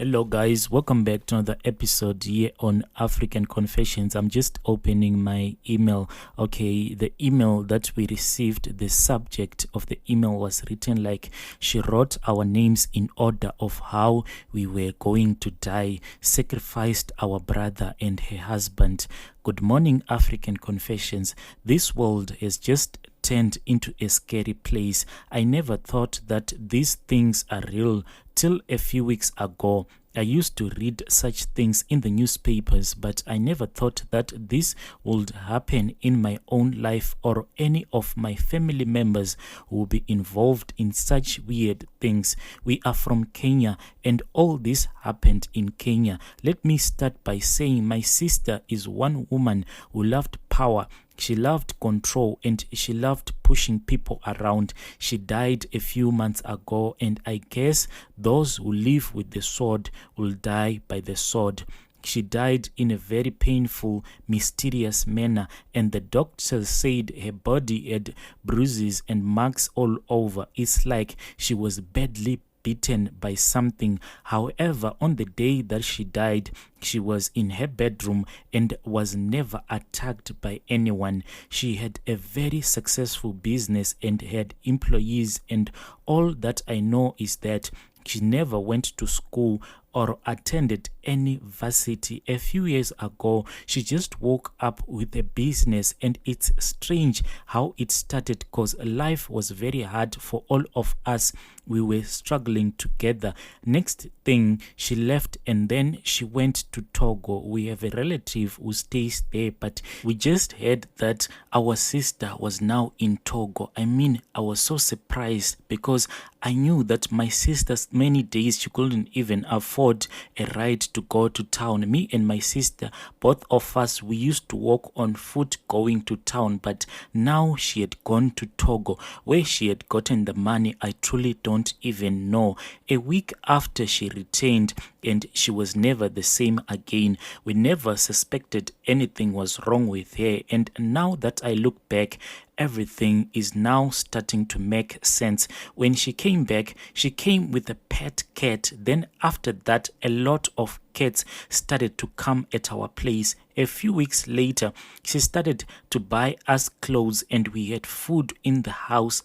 Hello guys, welcome back to another episode here on African Confessions. I'm just opening my email. Okay, the email that we received, the subject of the email was written like she wrote our names in order of how we were going to die, sacrificed our brother and her husband. Good morning, African Confessions. This world has just turned into a scary place. I never thought that these things are real till a few weeks ago. I used to read such things in the newspapers, but I never thought that this would happen in my own life or any of my family members who will be involved in such weird things. We are from Kenya, and all this happened in Kenya. Let me start by saying my sister is one woman who loved power. She loved control and she loved pushing people around. She died a few months ago, and I guess those who live with the sword will die by the sword. She died in a very painful, mysterious manner, and the doctors said her body had bruises and marks all over. It's like she was badly beaten by something. However, on the day that she died, she was in her bedroom and was never attacked by anyone. She had a very successful business and had employees, and all that I know is that she never went to school or attended any varsity. A few years ago, she just woke up with a business, and it's strange how it started because life was very hard for all of us. We were struggling together. Next thing, she left and then she went to Togo. We have a relative who stays there, but we just heard that our sister was now in Togo. I was so surprised because I knew that my sister's many days she couldn't even afford a ride to go to town. Me and my sister, both of us, we used to walk on foot going to town, but now she had gone to Togo. Where she had gotten the money, I truly don't even know. A week after she returned, and she was never the same again. We never suspected anything was wrong with her, and now that I look back, everything is now starting to make sense. When she came back, she came with a pet cat. Then after that, a lot of cats started to come at our place. A few weeks later, she started to buy us clothes, and we had food in the house.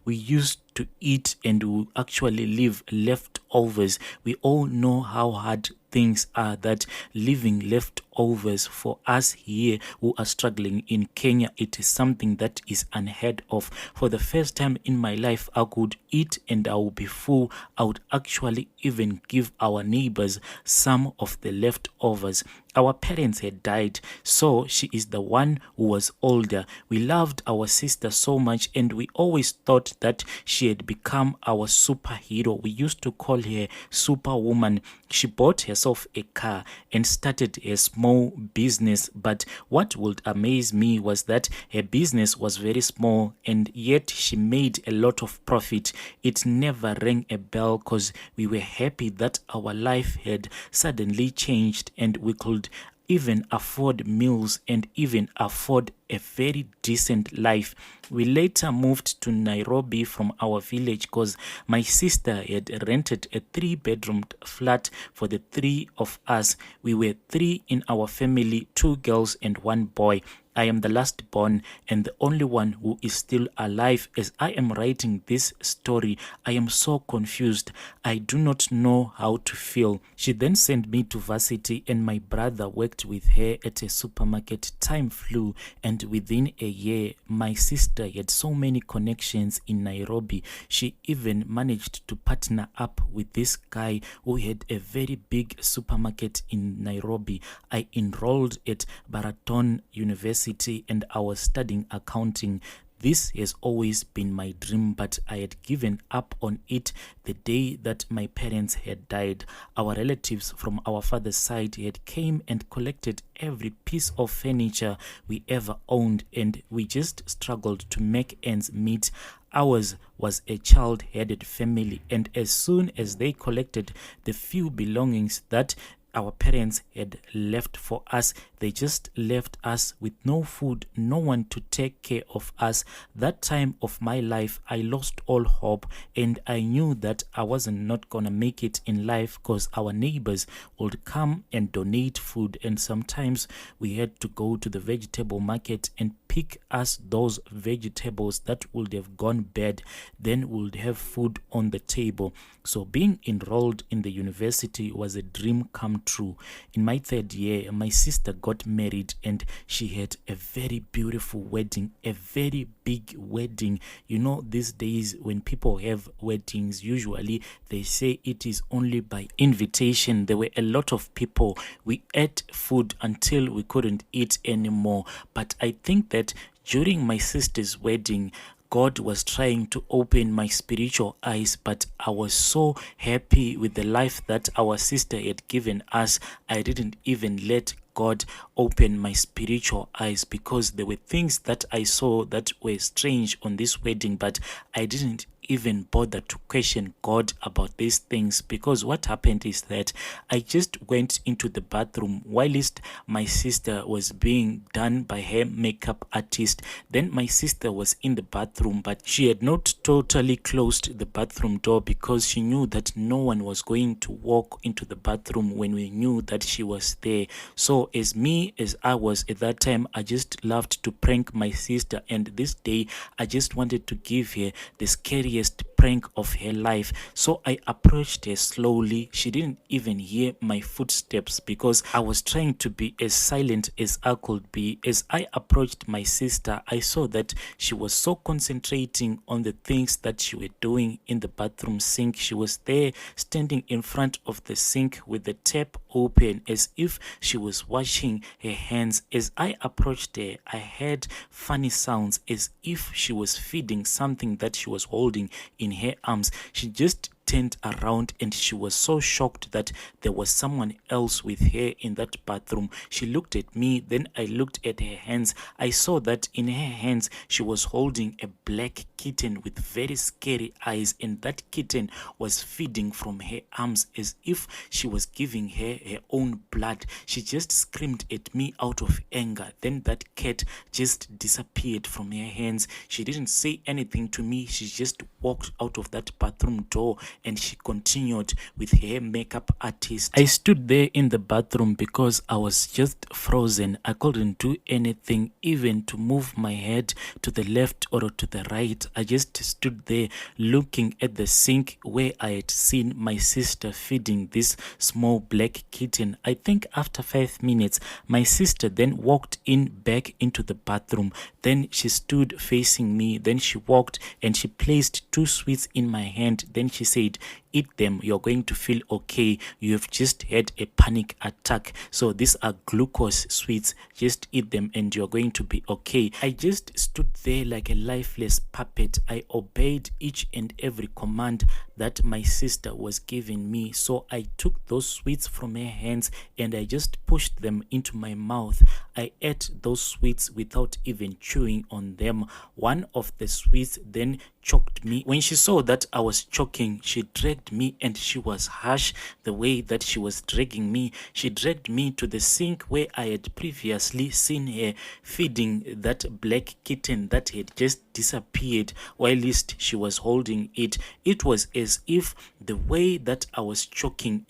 We used to eat and we actually leave leftovers. We all know how hard things are, that leaving leftovers for us here who are struggling in Kenya, it is something that is unheard of. For the first time in my life, I could eat and I would be full. I would actually even give our neighbors some of the leftovers. Our parents had died, so she is the one who was older. We loved our sister so much, and we always thought that she had become our superhero. We used to call her Superwoman. She bought herself a car and started a small business, but what would amaze me was that her business was very small, and yet she made a lot of profit. It never rang a bell because we were happy that our life had suddenly changed and we could even afford meals and even afford a very decent life. We later moved to Nairobi from our village because my sister had rented a 3-bedroom flat for the 3 of us. We were 3 in our family, 2 girls and 1 boy. I am the last born and the only one who is still alive. As I am writing this story, I am so confused. I do not know how to feel. She then sent me to varsity, and my brother worked with her at a supermarket. Time flew, and within a year, my sister had so many connections in Nairobi. She even managed to partner up with this guy who had a very big supermarket in Nairobi. I enrolled at Baraton University and I was studying accounting. This has always been my dream, but I had given up on it the day that my parents had died. Our relatives from our father's side had came and collected every piece of furniture we ever owned, and we just struggled to make ends meet. Ours was a child-headed family, and as soon as they collected the few belongings that our parents had left for us. They just left us with no food, no one to take care of us. That time of my life, I lost all hope, and I knew that I wasn't not gonna make it in life because our neighbors would come and donate food, and sometimes we had to go to the vegetable market and pick us those vegetables that would have gone bad. Then we'll have food on the table. So being enrolled in the university was a dream come true. In my third year, my sister got married, and she had a very beautiful wedding, a very big wedding. You know, these days when people have weddings, usually they say it is only by invitation. There were a lot of people. We ate food until we couldn't eat anymore. But I think that during my sister's wedding, God was trying to open my spiritual eyes, but I was so happy with the life that our sister had given us. I didn't even let God open my spiritual eyes, because there were things that I saw that were strange on this wedding, but I didn't even bother to question God about these things, because what happened is that I just went into the bathroom whilst my sister was being done by her makeup artist. Then my sister was in the bathroom, but she had not totally closed the bathroom door, because she knew that no one was going to walk into the bathroom when we knew that she was there. So as I was at that time, I just loved to prank my sister, and this day I just wanted to give her the scariest prank of her life. So I approached her slowly. She didn't even hear my footsteps because I was trying to be as silent as I could be. As I approached my sister, I saw that she was so concentrating on the things that she was doing in the bathroom sink. She was there standing in front of the sink with the tap open as if she was washing her hands. As I approached her, I heard funny sounds as if she was feeding something that she was holding in her arms. She just turned around and she was so shocked that there was someone else with her in that bathroom. She looked at me, then I looked at her hands. I saw that in her hands she was holding a black kitten with very scary eyes, and that kitten was feeding from her arms as if she was giving her her own blood. She just screamed at me out of anger. Then that cat just disappeared from her hands. She didn't say anything to me. She just walked out of that bathroom door and she continued with her makeup artist. I stood there in the bathroom because I was just frozen. I couldn't do anything, even to move my head to the left or to the right. I just stood there looking at the sink where I had seen my sister feeding this small black kitten. I think after 5 minutes, my sister then walked back into the bathroom. Then she stood facing me. Then she walked and she placed 2 sweets in my hand. Then she said, "Eat them, you're going to feel okay. You have just had a panic attack. So these are glucose sweets. Just eat them and you're going to be okay." I just stood there like a lifeless puppet. I obeyed each and every command that my sister was giving me. So I took those sweets from her hands and I just pushed them into my mouth. I ate those sweets without even chewing on them. One of the sweets then choked me. When she saw that I was choking, she dragged me, and she was harsh the way that she was dragging me. She dragged me to the sink where I had previously seen her feeding that black kitten that had just disappeared whilst she was holding it. It was as if the way that I was choking,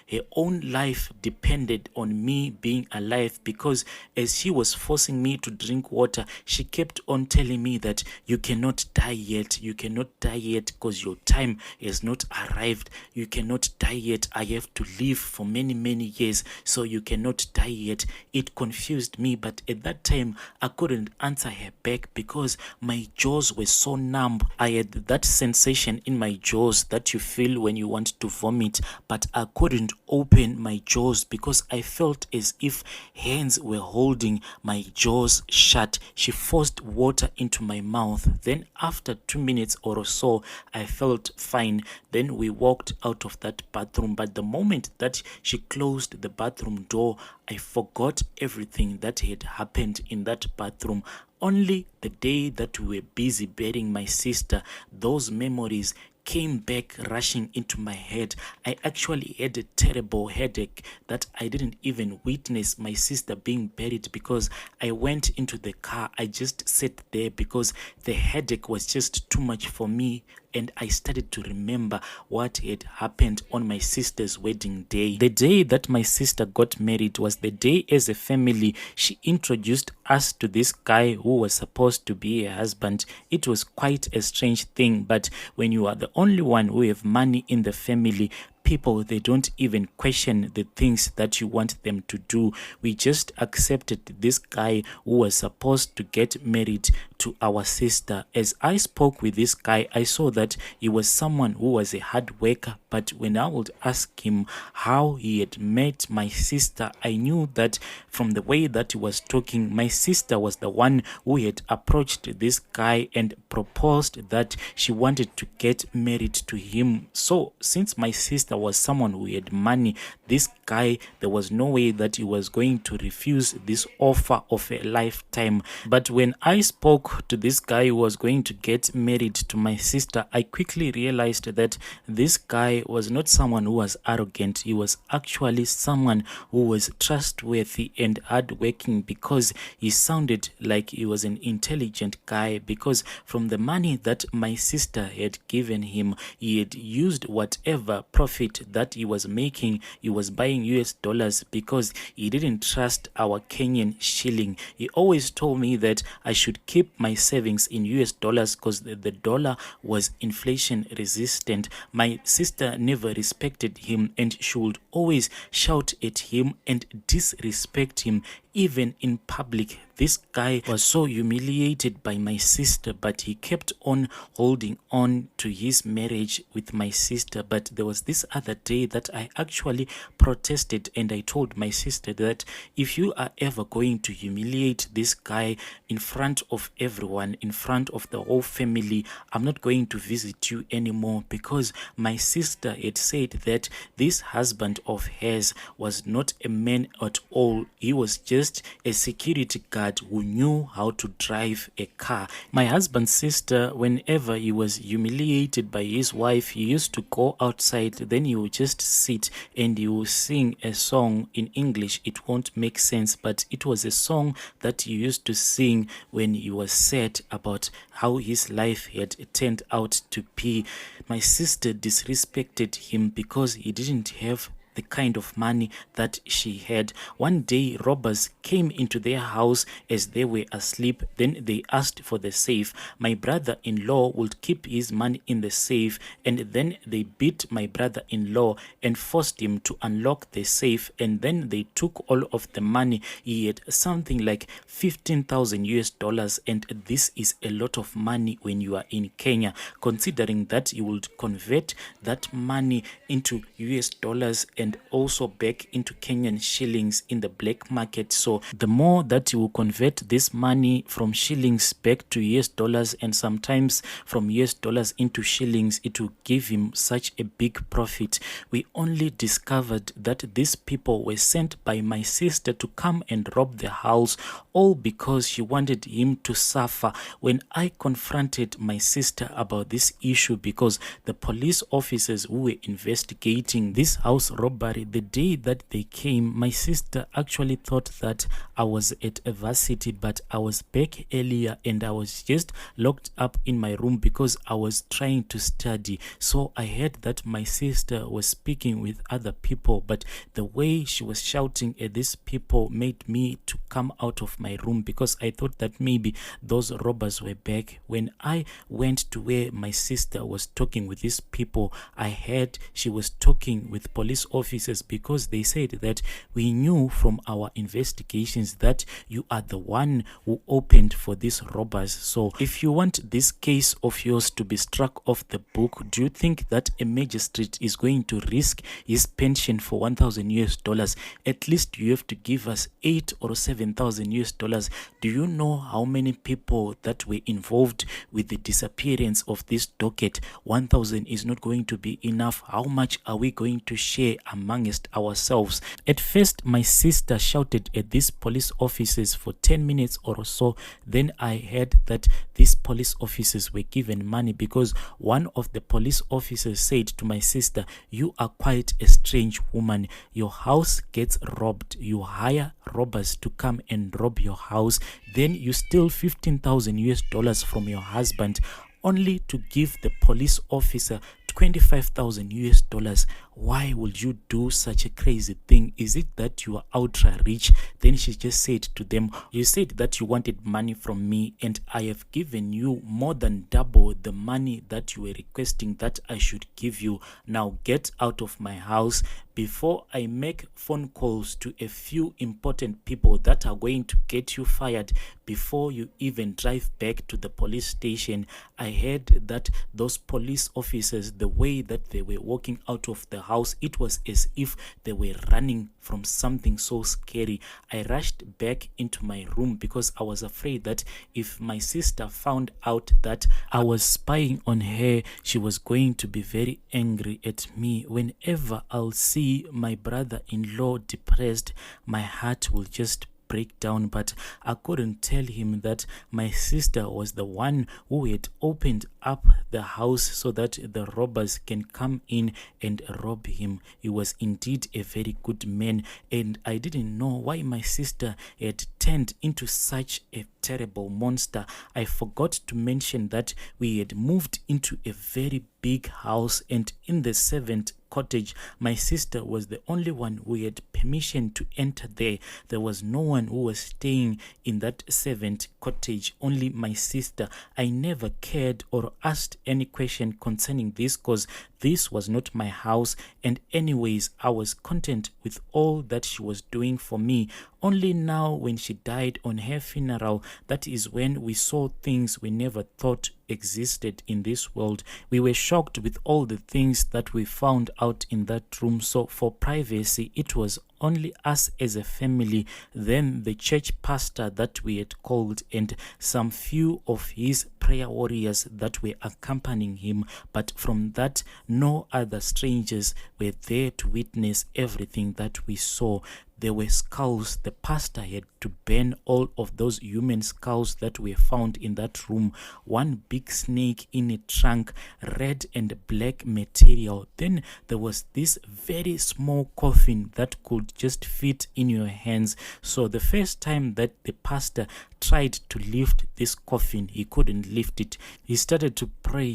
her own life depended on me being alive, because as she was forcing me to drink water, she kept on telling me that you cannot die yet, because your time has not arrived. You cannot die yet. I have to live for many, many years, so you cannot die yet. It confused me, but at that time I couldn't answer her back because my jaws were so numb. I had that sensation in my jaws that you feel when you want to vomit, but I couldn't open my jaws because I felt as if hands were holding my jaws shut. She forced water into my mouth. Then after 2 minutes or so, I felt fine. Then we walked out of that bathroom, but the moment that she closed the bathroom door, I forgot everything that had happened in that bathroom. Only the day that we were busy burying my sister, those memories came back rushing into my head. I actually had a terrible headache that I didn't even witness my sister being buried because I went into the car. I just sat there because the headache was just too much for me, and I started to remember what had happened on my sister's wedding day. The day that my sister got married was the day, as a family, she introduced us to this guy who was supposed to be her husband. It was quite a strange thing, but when you are the only one who have money in the family, people, they don't even question the things that you want them to do. We just accepted this guy who was supposed to get married to our sister. As I spoke with this guy, I saw that he was someone who was a hard worker, but when I would ask him how he had met my sister, I knew that from the way that he was talking, my sister was the one who had approached this guy and proposed that she wanted to get married to him. So since my sister was someone who had money, this guy, there was no way that he was going to refuse this offer of a lifetime. But when I spoke to this guy who was going to get married to my sister, I quickly realized that this guy was not someone who was arrogant. He was actually someone who was trustworthy and hardworking, because he sounded like he was an intelligent guy, because from the money that my sister had given him, he had used whatever profit that he was making. He was buying US dollars because he didn't trust our Kenyan shilling. He always told me that I should keep my savings in US dollars because the dollar was inflation resistant. My sister never respected him, and she would always shout at him and disrespect him even in public. This guy was so humiliated by my sister, but he kept on holding on to his marriage with my sister. But there was this other day that I actually protested, and I told my sister that if you are ever going to humiliate this guy in front of everyone, in front of the whole family, I'm not going to visit you anymore, because my sister had said that this husband of hers was not a man at all. He was just a security guard who knew how to drive a car. My husband's sister, whenever he was humiliated by his wife, he used to go outside, then he would just sit and he would sing a song in English. It won't make sense, but it was a song that he used to sing when he was sad about how his life had turned out to be. My sister disrespected him because he didn't have the kind of money that she had. One day, robbers came into their house as they were asleep. Then they asked for the safe. My brother-in-law would keep his money in the safe, and then they beat my brother-in-law and forced him to unlock the safe, and then they took all of the money. He had something like 15,000 US dollars, and this is a lot of money when you are in Kenya, considering that you would convert that money into US dollars and also back into Kenyan shillings in the black market. So the more that you will convert this money from shillings back to US dollars, and sometimes from US dollars into shillings, it will give him such a big profit. We only discovered that these people were sent by my sister to come and rob the house, all because she wanted him to suffer. When I confronted my sister about this issue, because the police officers who were investigating this house robbery, the day that they came, my sister actually thought that I was at a varsity, but I was back earlier and I was just locked up in my room because I was trying to study. So I heard that my sister was speaking with other people, but the way she was shouting at these people made me to come out of my room, because I thought that maybe those robbers were back. When I went to where my sister was talking with these people, I heard she was talking with police officers, because they said that we knew from our investigations that you are the one who opened for these robbers. So if you want this case of yours to be struck off the book, do you think that a magistrate is going to risk his pension for 1,000 US dollars? At least you have to give us 8 or 7,000 US dollars. Do you know how many people that were involved with the disappearance of this docket? 1,000 is not going to be enough. How much are we going to share amongst ourselves. At first, my sister shouted at these police officers for 10 minutes or so. Then I heard that these police officers were given money because one of the police officers said to my sister, "You are quite a strange woman. Your house gets robbed. You hire robbers to come and rob your house. Then you steal 15,000 US dollars from your husband only to give the police officer 25,000 US dollars. Why would you do such a crazy thing? Is it that you are ultra rich?" Then she just said to them, "You said that you wanted money from me, and I have given you more than double the money that you were requesting that I should give you. Now get out of my house before I make phone calls to a few important people that are going to get you fired before you even drive back to the police station." I heard that those police officers, the way that they were walking out of the house, it was as if they were running from something so scary. I rushed back into my room because I was afraid that if my sister found out that I was spying on her, she was going to be very angry at me. Whenever I'll see my brother-in-law depressed, my heart will just break down. But I couldn't tell him that my sister was the one who had opened up the house so that the robbers can come in and rob him. He was indeed a very good man, and I didn't know why my sister had turned into such a terrible monster. I forgot to mention that we had moved into a very big house, and in the 7th cottage, my sister was the only one who had permission to enter there. There was no one who was staying in that 7th cottage, only my sister. I never cared or asked any question concerning this because this was not my house, and anyways, I was content with all that she was doing for me. Only now, when she died on her funeral, that is when we saw things we never thought existed in this world. We were shocked with all the things that we found out in that room. So for privacy, it was only us as a family, then the church pastor that we had called, and some few of his prayer warriors that were accompanying him. But from that, no other strangers were there to witness everything that we saw. There were skulls. The pastor had to burn all of those human skulls that were found in that room. One big snake in a trunk, red and black material. Then there was this very small coffin that could just fit in your hands. So the first time that the pastor tried to lift this coffin, he couldn't lift it. He started to pray.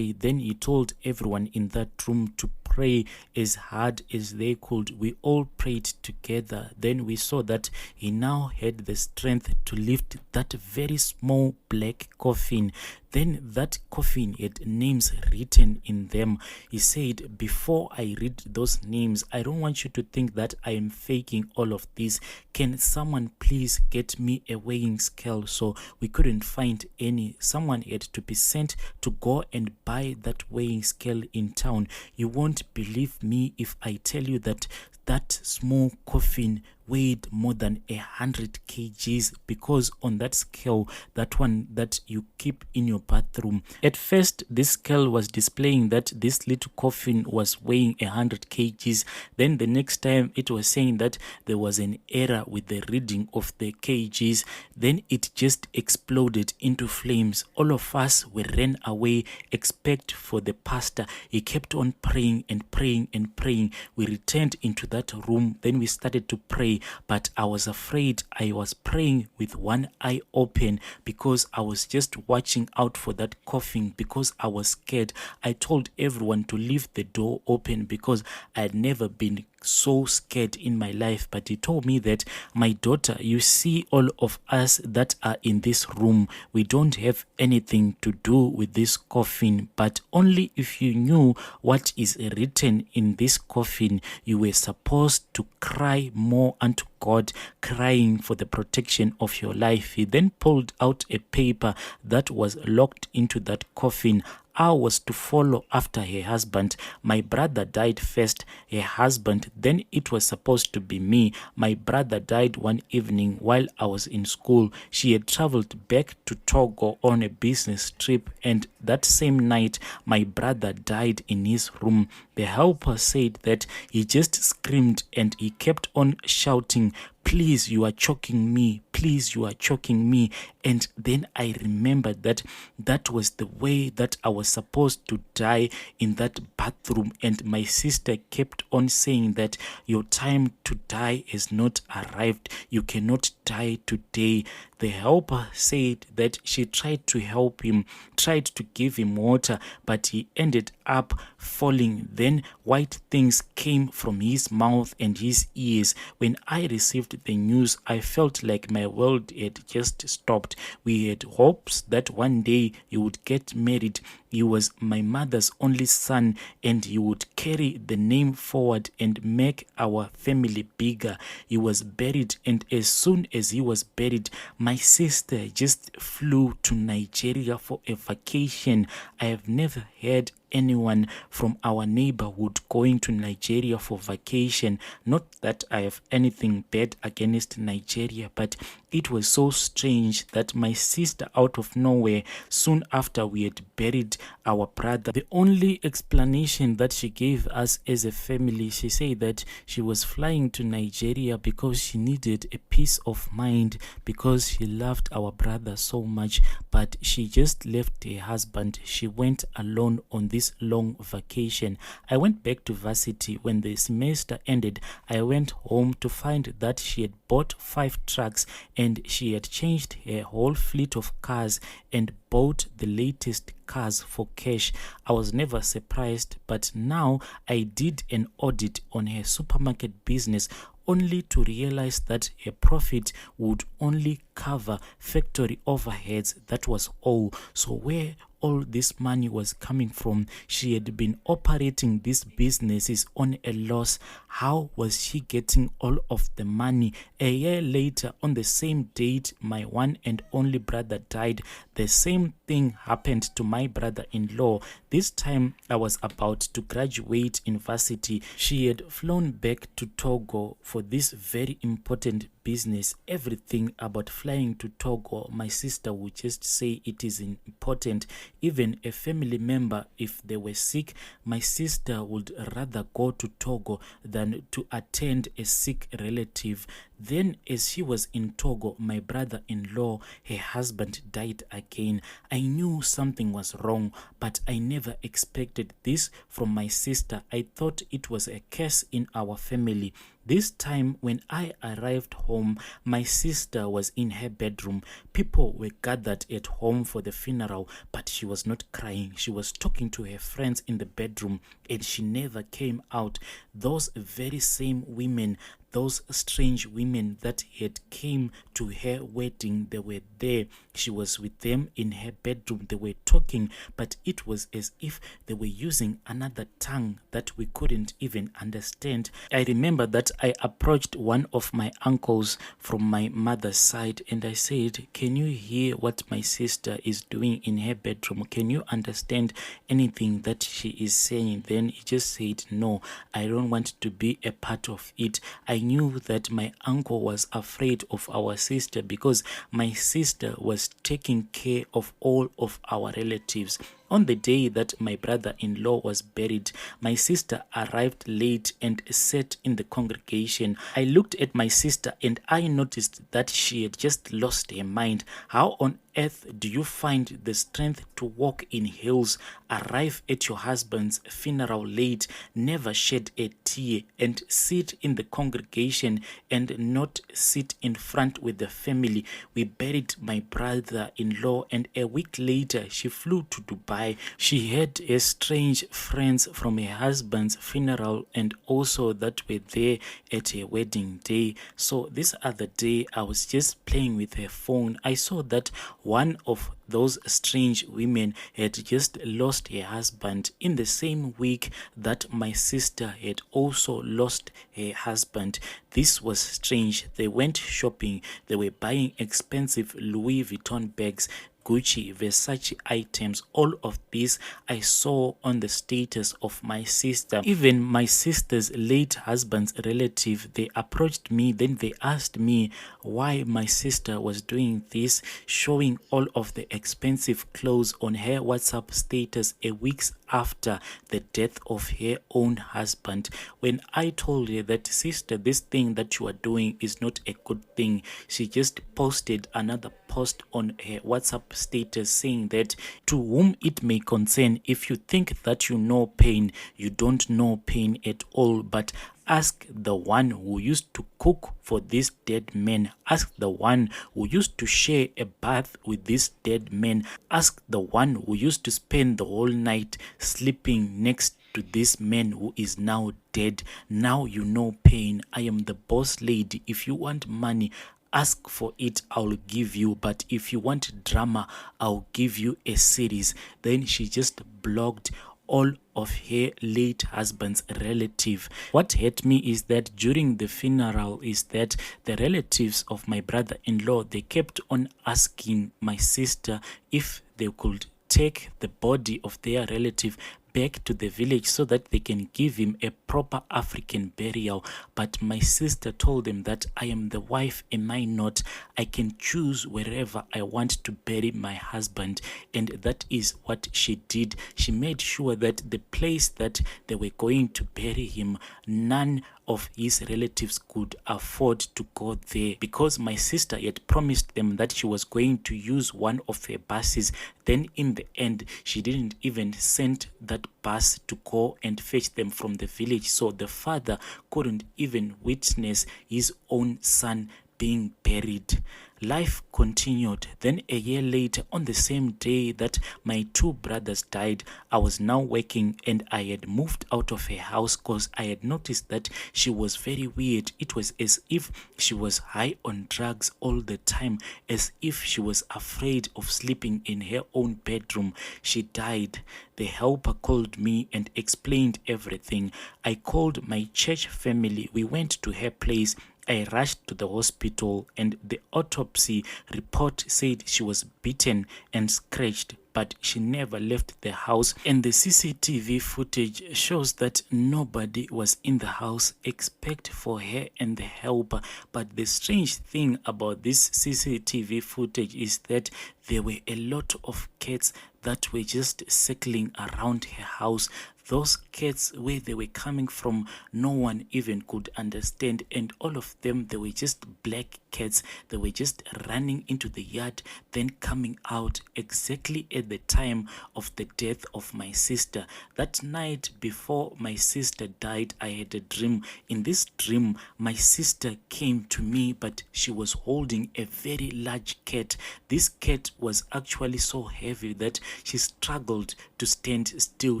Then he told everyone in that room to pray as hard as they could. We all prayed together. Then we saw that he now had the strength to lift that very small black coffin. Then that coffin had names written in them. He said, "Before I read those names, I don't want you to think that I am faking all of this. Can someone please get me a weighing scale?" So we couldn't find any. Someone had to be sent to go and buy that weighing scale in town. You won't believe me if I tell you that that small coffin weighed more than 100 kgs, because on that scale, that one that you keep in your bathroom, at first this scale was displaying that this little coffin was weighing 100 kgs. Then the next time it was saying that there was an error with the reading of the kgs. Then it just exploded into flames. All of us, we ran away, except for the pastor. He kept on praying and praying and praying. We returned into that room. Then we started to pray, but I was afraid. I was praying with one eye open because I was just watching out for that coffin, because I was scared. I told everyone to leave the door open because I had never been so scared in my life. But he told me that, "My daughter, you see all of us that are in this room, we don't have anything to do with this coffin, but only if you knew what is written in this coffin, you were supposed to cry more unto God, crying for the protection of your life." He then pulled out a paper that was locked into that coffin. I was to follow after her husband. My brother died first, her husband, then it was supposed to be me. My brother died one evening while I was in school. She had traveled back to Togo on a business trip, and that same night my brother died in his room. The helper said that he just screamed and he kept on shouting, "Please, you are choking me. Please, you are choking me." And then I remembered that that was the way that I was supposed to die, in that bathroom. And my sister kept on saying that your time to die has not arrived. You cannot die today. The helper said that she tried to help him, tried to give him water, but he ended up falling. Then white things came from his mouth and his ears. When I received the news, I felt like my world had just stopped. We had hopes that one day he would get married. He was my mother's only son, and he would carry the name forward and make our family bigger. He was buried, and as soon as he was buried, my sister just flew to Nigeria for a vacation. I have never heard anyone from our neighborhood going to Nigeria for vacation. Not that I have anything bad against Nigeria, but it was so strange that my sister, out of nowhere, soon after we had buried our brother, the only explanation that she gave us as a family, she said that she was flying to Nigeria because she needed a peace of mind, because she loved our brother so much. But she just left her husband. She went alone on this long vacation. I went back to varsity. When the semester ended, I went home to find that she had bought 5 trucks, and she had changed her whole fleet of cars and bought the latest cars for cash. I was never surprised, but now I did an audit on her supermarket business, only to realize that her profit would only cover factory overheads. That was all. So where all this money was coming from? She had been operating these businesses on a loss. How was she getting all of the money? A year later, on the same date my one and only brother died, the same thing happened to my brother-in-law. This time I was about to graduate university. She had flown back to Togo for this very important business. Everything about flying to Togo, my sister would just say it is important. Even a family member, if they were sick, my sister would rather go to Togo than to attend a sick relative. Then as she was in Togo, my brother-in-law, her husband, died again. I knew something was wrong, but I never expected this from my sister. I thought it was a curse in our family. This time when I arrived home, my sister was in her bedroom. People were gathered at home for the funeral, but she was not crying. She was talking to her friends in the bedroom, and she never came out. Those very same women, those strange women that had came to her wedding, they were there. She was with them in her bedroom. They were talking, but it was as if they were using another tongue that we couldn't even understand. I remember that I approached one of my uncles from my mother's side, and I said, "Can you hear what my sister is doing in her bedroom? Can you understand anything that she is saying?" Then he just said, "No, I don't want to be a part of it." I knew that my uncle was afraid of our sister because my sister was taking care of all of our relatives. On the day that my brother-in-law was buried, my sister arrived late and sat in the congregation. I looked at my sister and I noticed that she had just lost her mind. How on earth do you find the strength to walk in heels, arrive at your husband's funeral late, never shed a tear, and sit in the congregation and not sit in front with the family? We buried my brother-in-law, and a week later she flew to Dubai. She had a strange friends from her husband's funeral and also that were there at her wedding day. So this other day I was just playing with her phone. I saw that one of those strange women had just lost her husband in the same week that my sister had also lost her husband. This was strange. They went shopping. They were buying expensive Louis Vuitton bags. Gucci, Versace items. All of this I saw on the status of my sister. Even my sister's late husband's relative, they approached me, then they asked me why my sister was doing this, showing all of the expensive clothes on her WhatsApp status a week after the death of her own husband. When I told her that, sister, this thing that you are doing is not a good thing, she just posted another post on her WhatsApp status saying that, to whom it may concern, if you think that you know pain, you don't know pain at all, but ask the one who used to cook for this dead man. Ask the one who used to share a bath with this dead man. Ask the one who used to spend the whole night sleeping next to this man who is now dead. Now you know pain. I am the boss lady. If you want money, ask for it, I'll give you. But if you want drama, I'll give you a series. Then she just blocked all of her late husband's relative. What hurt me is that during the funeral is that the relatives of my brother-in-law, they kept on asking my sister if they could take the body of their relative back to the village so that they can give him a proper African burial. But my sister told them that, I am the wife, am I not? I can choose wherever I want to bury my husband. And that is what she did. She made sure that the place that they were going to bury him, none of his relatives could afford to go there, because my sister had promised them that she was going to use one of her buses. Then in the end, she didn't even send that bus to go and fetch them from the village, so the father couldn't even witness his own son being buried. Life continued. Then a year later, on the same day that my two brothers died, I was now working and I had moved out of her house because I had noticed that she was very weird. It was as if she was high on drugs all the time, as if she was afraid of sleeping in her own bedroom. She died. The helper called me and explained everything. I called my church family. We went to her place. I rushed to the hospital and the autopsy report said she was beaten and scratched, but she never left the house. And the CCTV footage shows that nobody was in the house except for her and the helper. But the strange thing about this CCTV footage is that there were a lot of cats that were just circling around her house. Those cats, where they were coming from, no one even could understand. And all of them, they were just black cats. They were just running into the yard, then coming out exactly at the time of the death of my sister. That night before my sister died, I had a dream. In this dream, my sister came to me, but she was holding a very large cat. This cat was actually so heavy that she struggled to stand still.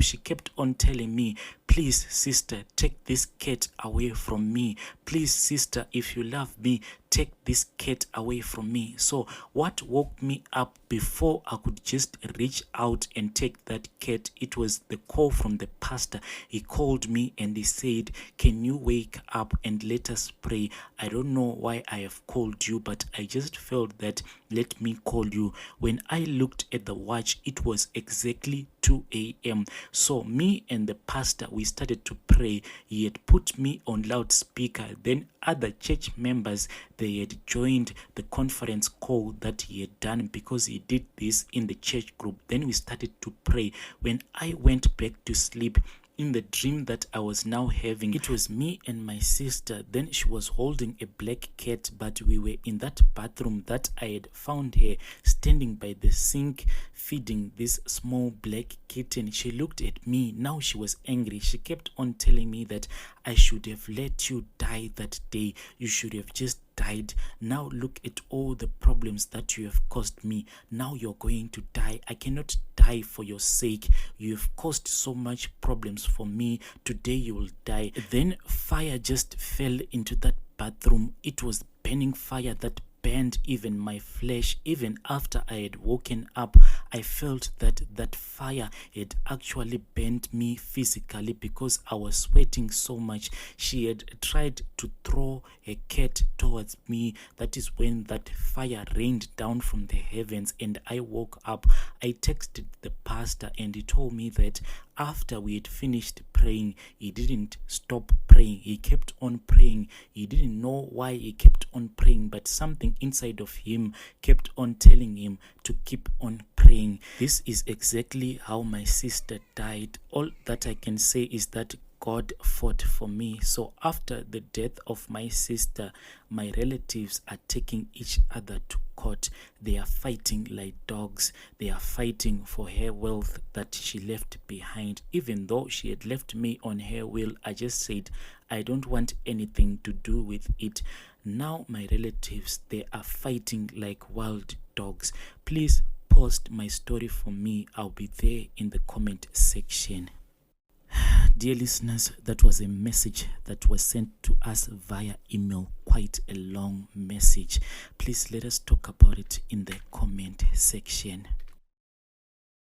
She kept on telling me, please sister, take this cat away from me. Please sister, if you love me, take this cat away from me. So what woke me up before I could just reach out and take that cat, it was the call from the pastor. He called me and he said, can you wake up and let us pray? I don't know why I have called you, but I just felt that let me call you. When I looked at the watch, it was exactly 2 a.m. So me and the pastor, we started to pray. He had put me on loudspeaker. Then other church members, they had joined the conference call that he had done, because he did this in the church group. Then we started to pray. When I went back to sleep, in the dream that I was now having, it was me and my sister. Then she was holding a black cat, but we were in that bathroom that I had found her standing by the sink feeding this small black kitten. She looked at me. Now she was angry. She kept on telling me that I should have let you die that day. You should have just died. Now look at all the problems that you have caused me. Now you're going to die. I cannot die for your sake. You have caused so much problems for me. Today you will die. Then fire just fell into that bathroom. It was burning fire that burned even my flesh. Even after I had woken up, I felt that that fire had actually burnt me physically because I was sweating so much. She had tried to throw a cat towards me. That is when that fire rained down from the heavens, and I woke up. I texted the pastor, and he told me that after we had finished praying, he didn't stop praying. He kept on praying. He didn't know why he kept on praying, but something inside of him kept on telling him to keep on praying. This is exactly how my sister died. All that I can say is that God fought for me. So after the death of my sister, my relatives are taking each other to court. They are fighting like dogs. They are fighting for her wealth that she left behind. Even though she had left me on her will, I just said, I don't want anything to do with it. Now my relatives, they are fighting like wild dogs. Please post my story for me. I'll be there in the comment section. Dear listeners, that was a message that was sent to us via email, quite a long message. Please let us talk about it in the comment section.